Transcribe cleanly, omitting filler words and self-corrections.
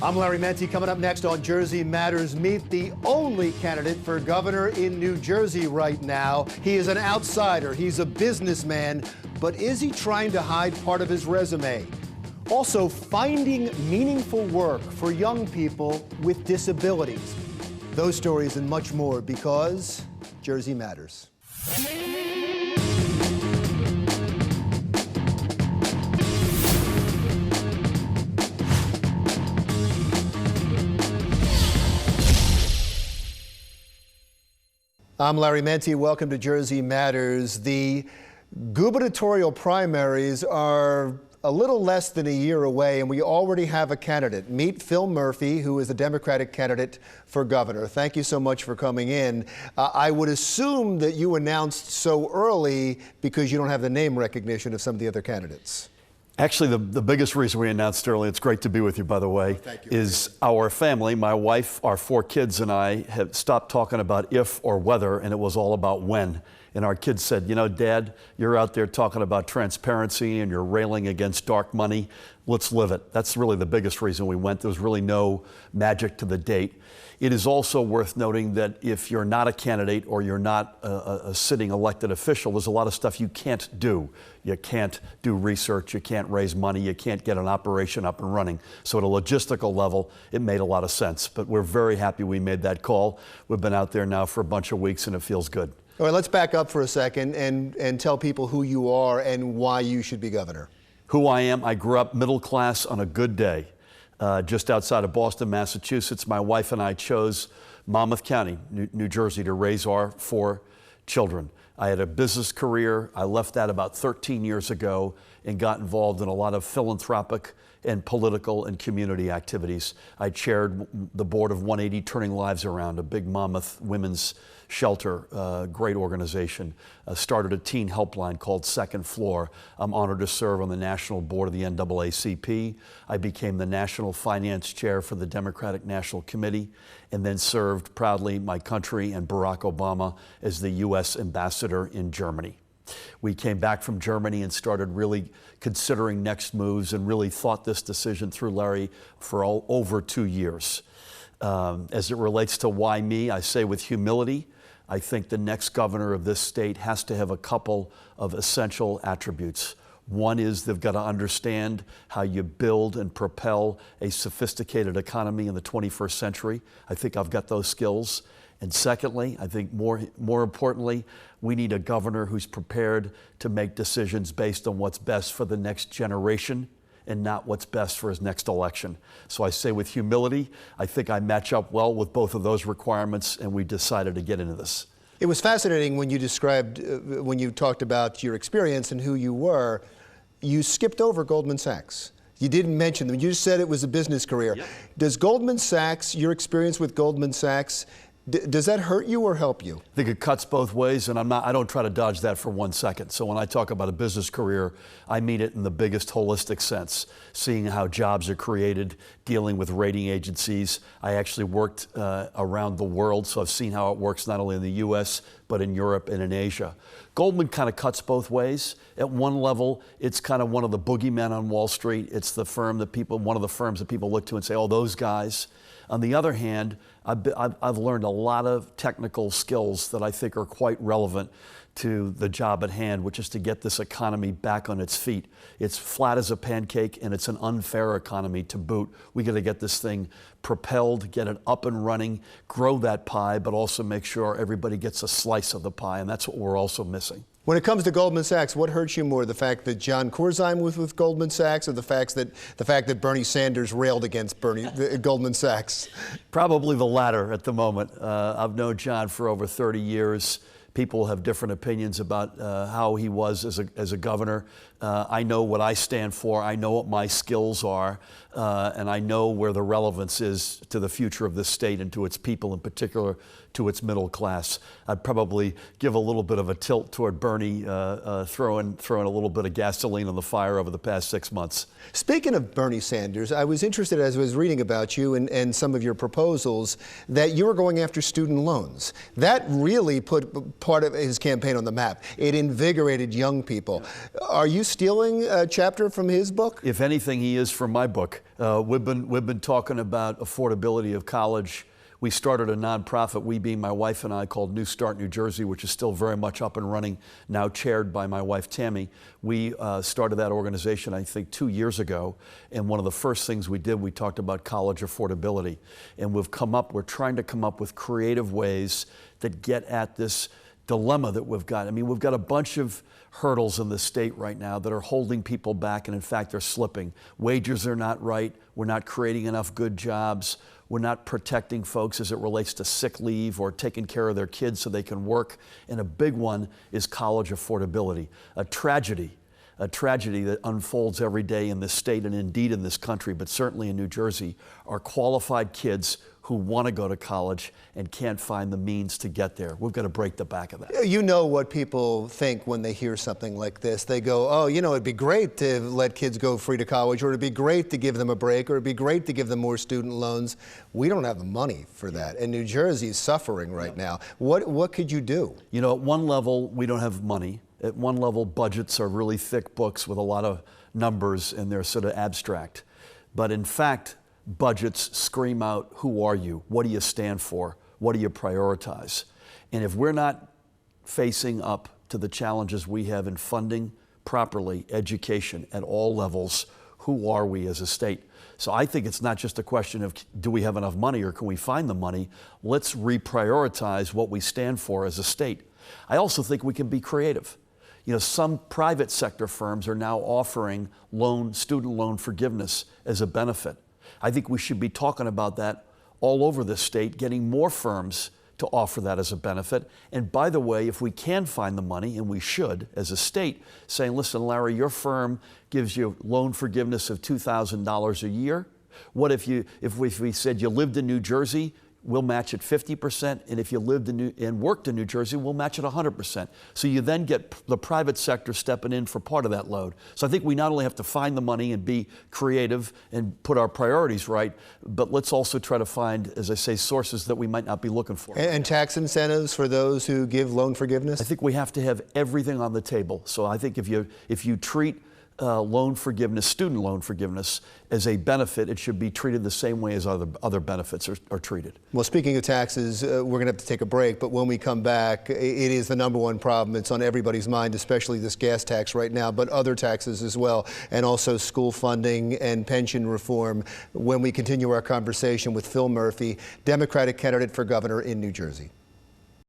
I'm Larry Menti. Coming up next on Jersey Matters, meet the only candidate for governor in New Jersey right now. He is an outsider. He's a businessman. But is he trying to hide part of his resume? Also, finding meaningful work for young people with disabilities. Those stories and much more because Jersey Matters. I'm Larry Menti. Welcome to Jersey Matters. The gubernatorial primaries are a little less than a year away, and we already have a candidate. Meet Phil Murphy, who is the Democratic candidate for governor. Thank you so much for coming in. I would assume that you announced so early because you don't have the name recognition of some of the other candidates. Actually, the biggest reason we announced early, it's great to be with you, by the way, is our family, my wife, our 4 kids, and I have stopped talking about if or whether, and it was all about when. And our kids said, you know, Dad, you're out there talking about transparency and you're railing against dark money. Let's live it. That's really the biggest reason we went. There was really no magic to the date. It is also worth noting that if you're not a candidate or you're not a sitting elected official, there's a lot of stuff you can't do. You can't do research, you can't raise money, you can't get an operation up and running. So at a logistical level, it made a lot of sense. But we're very happy we made that call. We've been out there now for a bunch of weeks and it feels good. All right, let's back up for a second and tell people who you are and why you should be governor. Who I am, I grew up middle class on a good day. Just outside of Boston, Massachusetts. My wife and I chose Monmouth County, New Jersey, to raise our 4 children. I had a business career. I left that about 13 years ago and got involved in a lot of philanthropic and political and community activities. I chaired the board of 180 Turning Lives Around, a big Monmouth women's shelter, great organization. Started a teen helpline called Second Floor. I'm honored to serve on the national board of the NAACP. I became the national finance chair for the Democratic National Committee and then served proudly my country and Barack Obama as the U.S. ambassador in Germany. We came back from Germany and started really considering next moves and really thought this decision through, Larry, for over 2 years. As it relates to why me, I say with humility, I think the next governor of this state has to have a couple of essential attributes. One is they've got to understand how you build and propel a sophisticated economy in the 21st century. I think I've got those skills. And secondly, I think more importantly, we need a governor who's prepared to make decisions based on what's best for the next generation and not what's best for his next election. So I say with humility, I think I match up well with both of those requirements, and we decided to get into this. It was fascinating when you described, when you talked about your experience and who you were, you skipped over Goldman Sachs. You didn't mention them. You said it was a business career. Yep. Does Goldman Sachs, your experience with Goldman Sachs, does that hurt you or help you? I think it cuts both ways, and I don't try to dodge that for 1 second. So when I talk about a business career, I mean it in the biggest holistic sense, seeing how jobs are created, dealing with rating agencies. I actually worked around the world, so I've seen how it works not only in the U.S., but in Europe and in Asia. Goldman kind of cuts both ways. At one level, it's kind of one of the boogeymen on Wall Street. It's the firm that one of the firms that people look to and say, oh, those guys. On the other hand, I've learned a lot of technical skills that I think are quite relevant to the job at hand, which is to get this economy back on its feet. It's flat as a pancake, and it's an unfair economy to boot. We got to get this thing propelled, get it up and running, grow that pie, but also make sure everybody gets a slice of the pie, and that's what we're also missing. When it comes to Goldman Sachs, what hurts you more, the fact that John Corzine was with Goldman Sachs, or the fact that Bernie Sanders railed against Goldman Sachs? Probably the latter at the moment. I've known John for over 30 years. People have different opinions about how he was as a governor. I know what I stand for. I know what my skills are. And I know where the relevance is to the future of this state and to its people, in particular to its middle class. I'd probably give a little bit of a tilt toward Bernie throwing a little bit of gasoline on the fire over the past 6 months. Speaking of Bernie Sanders, I was interested as I was reading about you and some of your proposals that you were going after student loans. That really put part of his campaign on the map. It invigorated young people. Are you stealing a chapter from his book? If anything, he is from my book. We've been talking about affordability of college. We started a nonprofit, we being my wife and I, called New Start New Jersey, which is still very much up and running, now chaired by my wife Tammy. We started that organization, I think, 2 years ago, and one of the first things we did, we talked about college affordability. And we're trying to come up with creative ways that get at this dilemma that we've got. I mean, we've got a bunch of hurdles in the state right now that are holding people back, and in fact, they're slipping. Wages are not right. We're not creating enough good jobs. We're not protecting folks as it relates to sick leave or taking care of their kids so they can work. And a big one is college affordability. A tragedy that unfolds every day in this state and indeed in this country, but certainly in New Jersey, are qualified kids who want to go to college and can't find the means to get there. We've got to break the back of that. You know what people think when they hear something like this. They go, oh, you know, it'd be great to let kids go free to college, or it'd be great to give them a break, or it'd be great to give them more student loans. We don't have the money for that, and New Jersey is suffering right now. What could you do? You know, at one level, we don't have money. At one level, budgets are really thick books with a lot of numbers, and they're sort of abstract. But in fact, budgets scream out, who are you? What do you stand for? What do you prioritize? And if we're not facing up to the challenges we have in funding properly education at all levels, who are we as a state? So I think it's not just a question of do we have enough money or can we find the money? Let's reprioritize what we stand for as a state. I also think we can be creative. You know, some private sector firms are now offering student loan forgiveness as a benefit. I think we should be talking about that all over the state, getting more firms to offer that as a benefit. And by the way, if we can find the money, and we should as a state, saying, listen, Larry, your firm gives you loan forgiveness of $2,000 a year. What if we said you lived in New Jersey, we'll match it 50%, and if you lived and worked in New Jersey, we'll match it 100%. So you then get the private sector stepping in for part of that load. So I think we not only have to find the money and be creative and put our priorities right, but let's also try to find, as I say, sources that we might not be looking for. And tax incentives for those who give loan forgiveness? I think we have to have everything on the table. So I think if you treat loan forgiveness, student loan forgiveness, as a benefit, it should be treated the same way as other benefits are treated. Well, speaking of taxes, we're going to have to take a break, but when we come back, it is the #1 problem. It's on everybody's mind, especially this gas tax right now, but other taxes as well, and also school funding and pension reform, when we continue our conversation with Phil Murphy, Democratic candidate for governor in New Jersey.